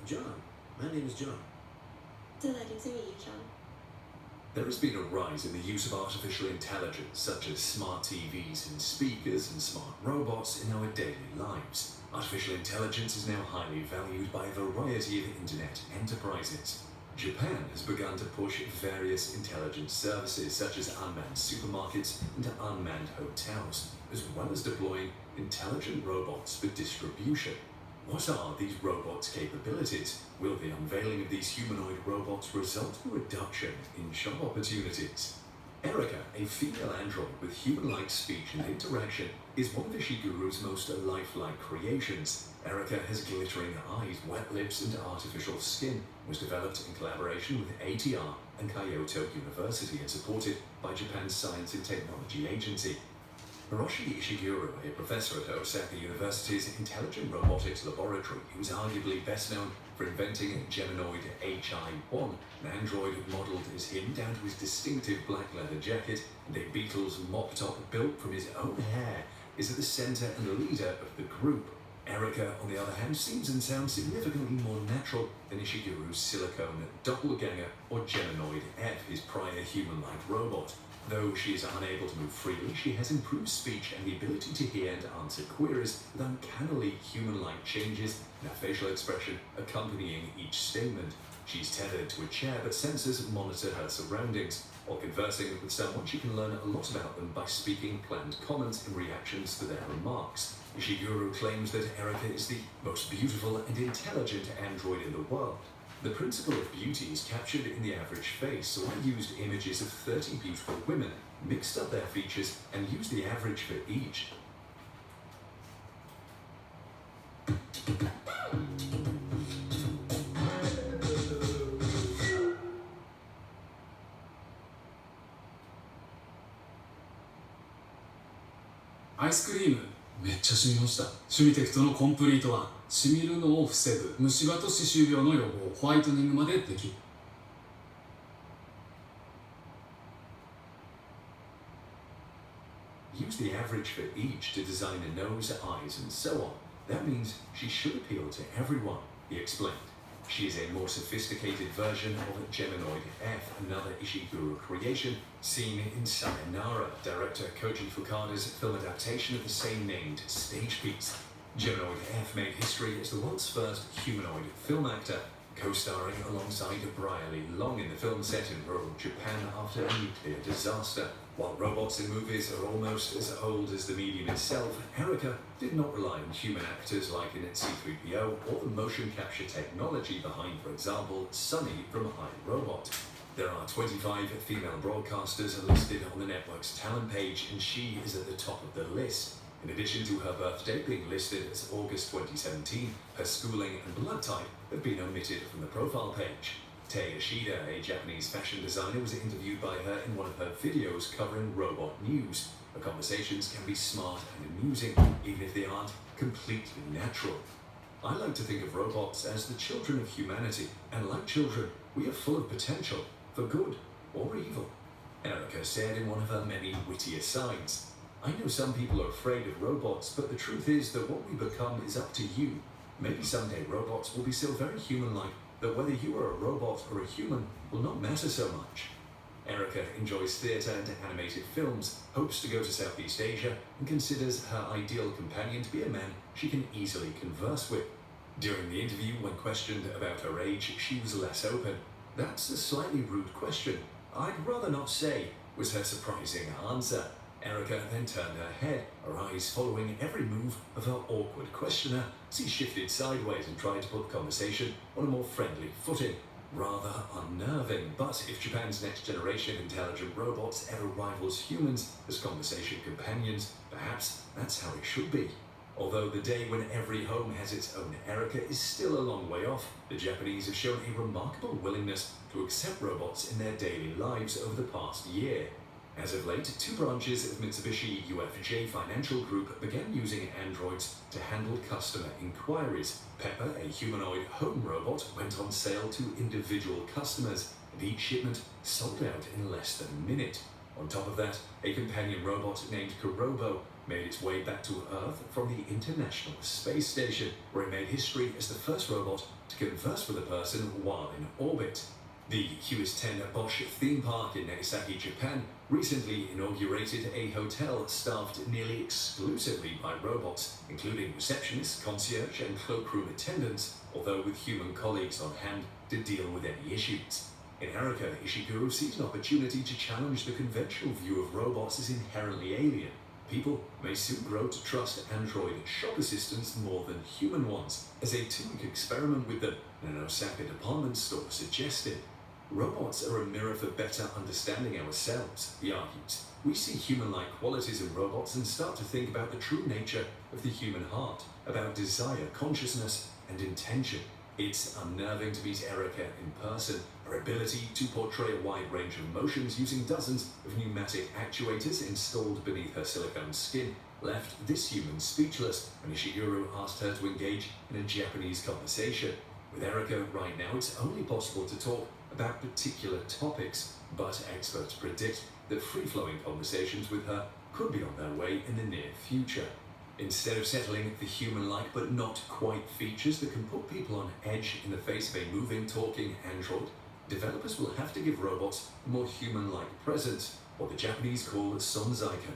John. My name is John. Delighted to meet you, John. There has been a rise in the use of artificial intelligence, such as smart TVs and speakers and smart robots in our daily lives. Artificial intelligence is now highly valued by a variety of internet enterprises. Japan has begun to push various intelligence services, such as unmanned supermarkets and unmanned hotels, as well as deploying intelligent robots for distribution. What are these robots' capabilities? Will the unveiling of these humanoid robots result in a reduction in job opportunities? Erica, a female android with human-like speech and interaction, is one of Ishiguro's most lifelike creations. Erica has glittering eyes, wet lips, and artificial skin, was developed in collaboration with ATR and Kyoto University and supported by Japan's Science and Technology Agency. Hiroshi Ishiguro, a professor at Osaka University's Intelligent Robotics Laboratory, who is arguably best known for inventing Geminoid HI-1, an android modelled as him down to his distinctive black leather jacket and a Beatles mop top built from his own hair, is at the centre and leader of the group. Erica, on the other hand, seems and sounds significantly more natural than Ishiguro's silicone doppelganger or Geminoid F, his prior human-like robot. Though she is unable to move freely, she has improved speech and the ability to hear and answer queries with uncannily human-like changes in her facial expression accompanying each statement. She's tethered to a chair, but sensors monitor her surroundings. While conversing with someone, she can learn a lot about them by speaking planned comments in reactions to their remarks. Ishiguro claims that Erica is the most beautiful and intelligent android in the world. The principle of beauty is captured in the average face, so I used images of 30 beautiful women, mixed up their features, and used the average for each.アイスクリームめっちゃ染みました。シュミテクトのコンプリートは染みるのを防ぐ、虫歯と歯周病の予防、ホワイトニングまでできる。Use the average for each to design a nose, eyes, and so on. That means she should appeal to everyone, he explained. She is a more sophisticated version of Geminoid F, another Ishiguro creation, seen in Sayonara, director Koji Fukada's film adaptation of the same-named stage piece. Geminoid F made history as the world's first humanoid film actor, co-starring alongside Brierly Long in the film set in rural Japan after a nuclear disaster. While robots in movies are almost as old as the medium itself, Erica did not rely on human actors like in C-3PO or the motion capture technology behind, for example, Sunny from iRobot. There are 25 female broadcasters listed on the network's talent page, and she is at the top of the list. In addition to her birthday being listed as August 2017, her schooling and blood type have been omitted from the profile page. Tei Ishida, a Japanese fashion designer, was interviewed by her in one of her videos covering robot news. Her conversations can be smart and amusing, even if they aren't completely natural. I like to think of robots as the children of humanity, and like children, we are full of potential, for good or evil. Erica said in one of her many witty asides. I know some people are afraid of robots, but the truth is that what we become is up to you. Maybe someday robots will be so very human-like that whether you are a robot or a human will not matter so much. Erica enjoys theatre and animated films, hopes to go to Southeast Asia, and considers her ideal companion to be a man she can easily converse with. During the interview, when questioned about her age, she was less open. That's a slightly rude question. I'd rather not say, was her surprising answer. Erica then turned her head, her eyes following every move of her awkward questioner as he shifted sideways and tried to put the conversation on a more friendly footing. Rather unnerving, but if Japan's next generation intelligent robots ever rivals humans as conversation companions, perhaps that's how it should be. Although the day when every home has its own Erica is still a long way off, the Japanese have shown a remarkable willingness to accept robots in their daily lives over the past year. As of late, two branches of Mitsubishi UFJ Financial Group began using androids to handle customer inquiries. Pepper, a humanoid home robot, went on sale to individual customers, and each shipment sold out in less than a minute. On top of that, a companion robot named Kurobo made its way back to Earth from the International Space Station, where it made history as the first robot to converse with a person while in orbit. The Hughes 10 Bosch theme park in Nagasaki, Japan, recently inaugurated a hotel staffed nearly exclusively by robots, including receptionists, concierge, and cloakroom attendants, although with human colleagues on hand to deal with any issues. In Erica, Ishiguro sees an opportunity to challenge the conventional view of robots as inherently alien. People may soon grow to trust android shop assistants more than human ones, as a two-week experiment with them in an Osaka department store suggested. Robots are a mirror for better understanding ourselves, he argues. We see human-like qualities in robots and start to think about the true nature of the human heart, about desire, consciousness, and intention. It's unnerving to meet Erica in person. Her ability to portray a wide range of emotions using dozens of pneumatic actuators installed beneath her silicone skin left this human speechless, and Ishiguro asked her to engage in a Japanese conversation. With Erica right now, it's only possible to talk about particular topics, but experts predict that free-flowing conversations with her could be on their way in the near future. Instead of settling for human-like but not quite features that can put people on edge in the face of a moving, talking android, developers will have to give robots a more human-like presence, what the Japanese call sonzaika.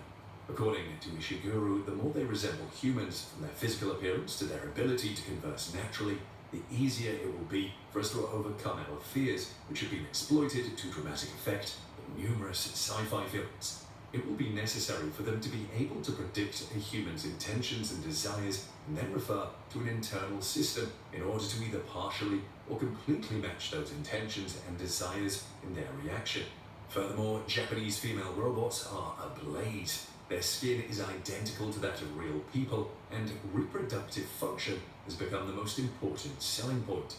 According to Ishiguro, the more they resemble humans, from their physical appearance to their ability to converse naturally, the easier it will be for us to overcome our fears, which have been exploited to dramatic effect in numerous sci-fi films. It will be necessary for them to be able to predict a human's intentions and desires and then refer to an internal system in order to either partially or completely match those intentions and desires in their reaction. Furthermore, Japanese female robots are ablaze. Their skin is identical to that of real people, and reproductive function has become the most important selling point.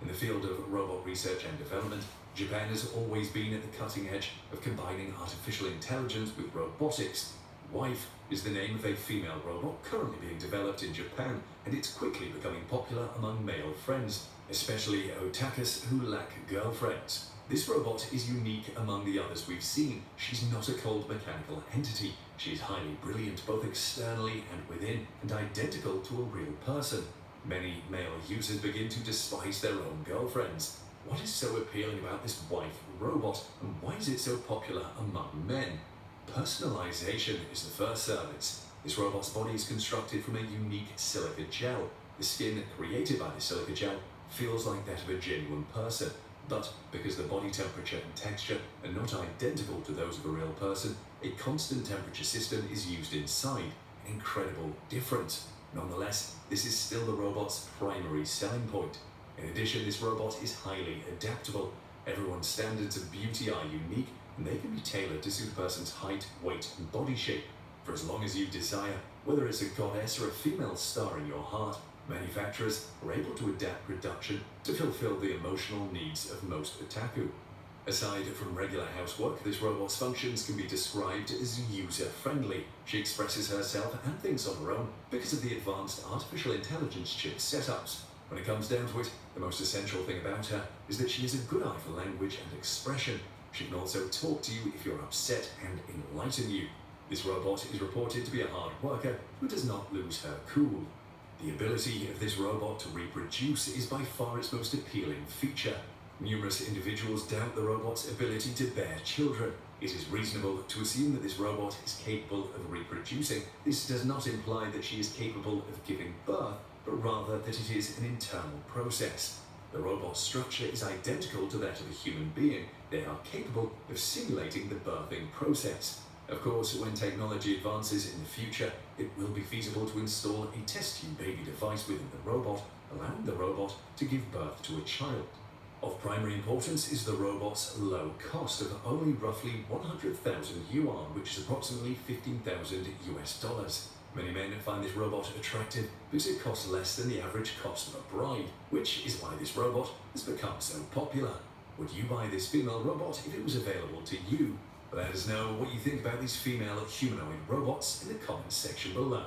In the field of robot research and development, Japan has always been at the cutting edge of combining artificial intelligence with robotics. Wife is the name of a female robot currently being developed in Japan, and it's quickly becoming popular among male friends, especially otakus who lack girlfriends. This robot is unique among the others we've seen. She's not a cold mechanical entity. She is highly brilliant both externally and within, and identical to a real person. Many male users begin to despise their own girlfriends. What is so appealing about this wife robot, and why is it so popular among men? Personalization is the first service. This robot's body is constructed from a unique silica gel. The skin created by the silica gel feels like that of a genuine person, but because the body temperature and texture are not identical to those of a real person, a constant temperature system is used inside, an incredible difference. Nonetheless, this is still the robot's primary selling point. In addition, this robot is highly adaptable. Everyone's standards of beauty are unique, and they can be tailored to suit a person's height, weight, and body shape. For as long as you desire, whether it's a goddess or a female star in your heart, manufacturers are able to adapt production to fulfill the emotional needs of most otaku. Aside from regular housework, this robot's functions can be described as user-friendly. She expresses herself and thinks on her own because of the advanced artificial intelligence chip setups. When it comes down to it, the most essential thing about her is that she has a good eye for language and expression. She can also talk to you if you're upset and enlighten you. This robot is reported to be a hard worker who does not lose her cool. The ability of this robot to reproduce is by far its most appealing feature. Numerous individuals doubt the robot's ability to bear children. It is reasonable to assume that this robot is capable of reproducing. This does not imply that she is capable of giving birth, but rather that it is an internal process. The robot's structure is identical to that of a human being. They are capable of simulating the birthing process. Of course, when technology advances in the future, it will be feasible to install a test tube baby device within the robot, allowing the robot to give birth to a child. Of primary importance is the robot's low cost of only roughly 100,000 yuan, which is approximately $15,000 US. Many men find this robot attractive because it costs less than the average cost of a bride, which is why this robot has become so popular. Would you buy this female robot if it was available to you? Let us know what you think about these female humanoid robots in the comments section below.